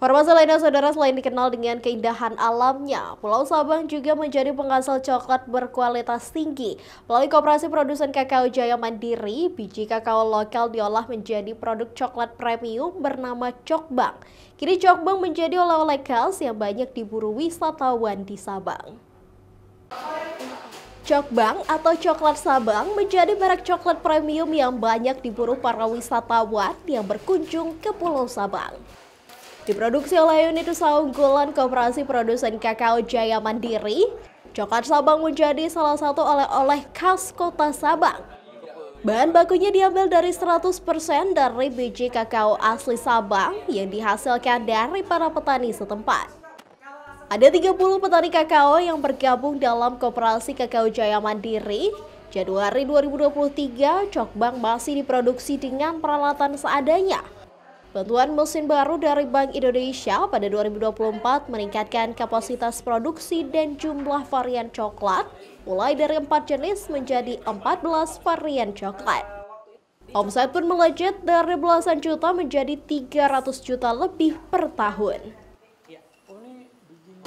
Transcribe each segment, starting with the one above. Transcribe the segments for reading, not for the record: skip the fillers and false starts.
Informasi lainnya, saudara, selain dikenal dengan keindahan alamnya, Pulau Sabang juga menjadi penghasil coklat berkualitas tinggi. Melalui Koperasi Produsen Kakao Jaya Mandiri, biji kakao lokal diolah menjadi produk coklat premium bernama Cokbang. Kini Cokbang menjadi oleh-oleh khas yang banyak diburu wisatawan di Sabang. Cokbang atau coklat Sabang menjadi merek coklat premium yang banyak diburu para wisatawan yang berkunjung ke Pulau Sabang. Diproduksi oleh unit usaha unggulan Koperasi Produsen Kakao Jaya Mandiri, coklat Sabang menjadi salah satu oleh-oleh khas kota Sabang. Bahan bakunya diambil dari 100% dari biji kakao asli Sabang yang dihasilkan dari para petani setempat. Ada 30 petani kakao yang bergabung dalam Koperasi Kakao Jaya Mandiri. Januari 2023, Cokbang masih diproduksi dengan peralatan seadanya. Bantuan mesin baru dari Bank Indonesia pada 2024 meningkatkan kapasitas produksi dan jumlah varian coklat mulai dari 4 jenis menjadi 14 varian coklat. Omset pun melejit dari belasan juta menjadi 300 juta lebih per tahun.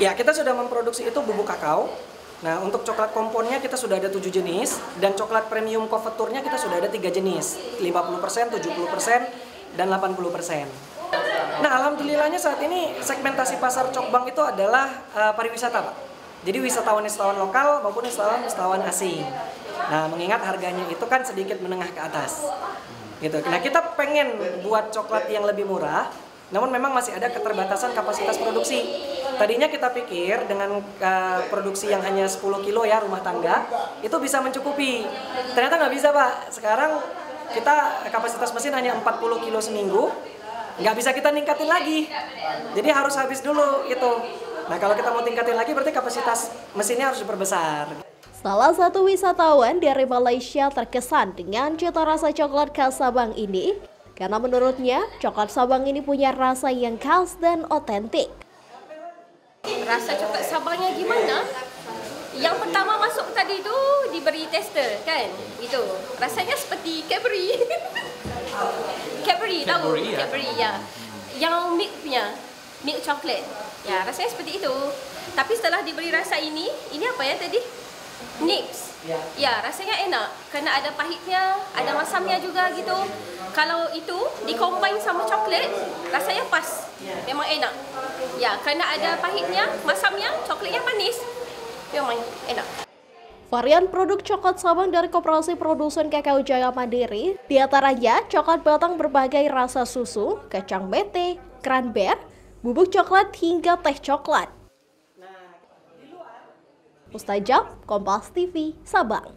Ya, kita sudah memproduksi itu bubuk kakao. Nah, untuk coklat komponnya kita sudah ada 7 jenis, dan coklat premium couverturnya kita sudah ada 3 jenis, 50%, 70%, dan 80%. Nah, alhamdulillahnya saat ini segmentasi pasar Cokbang itu adalah pariwisata, Pak. Jadi wisatawan-wisatawan lokal maupun wisatawan asing. Nah, mengingat harganya itu kan sedikit menengah ke atas. Gitu. Nah, kita pengen buat coklat yang lebih murah, namun memang masih ada keterbatasan kapasitas produksi. Tadinya kita pikir dengan produksi yang hanya 10 kilo ya rumah tangga, itu bisa mencukupi. Ternyata nggak bisa, Pak. Sekarang kita kapasitas mesin hanya 40 kilo seminggu, nggak bisa kita ningkatin lagi. Jadi harus habis dulu itu. Nah, kalau kita mau tingkatin lagi berarti kapasitas mesinnya harus diperbesar. Salah satu wisatawan dari Malaysia terkesan dengan cita rasa coklat khas Sabang ini, karena menurutnya coklat Sabang ini punya rasa yang khas dan otentik. Rasa coklat Sabangnya gimana? Yang pertama masuk tadi tu diberi tester kan, itu rasanya seperti Cadbury. Cadbury tahu? Cadbury ya. Yang milk punya, milk chocolate. Ya, rasanya seperti itu. Tapi setelah diberi rasa ini apa ya tadi? Nips. Ya, rasanya enak kerana ada pahitnya, ada masamnya juga gitu. Kalau itu dikombine sama coklat, rasanya pas. Memang enak. Ya, kerana ada pahitnya, masamnya, coklatnya manis. Memang enak. Varian produk coklat Sabang dari Koperasi Produsen Kakao Jaya Mandiri, diantaranya coklat batang berbagai rasa susu, kacang mete, cranberry, bubuk coklat hingga teh coklat. Mustajab, Kompas TV, Sabang.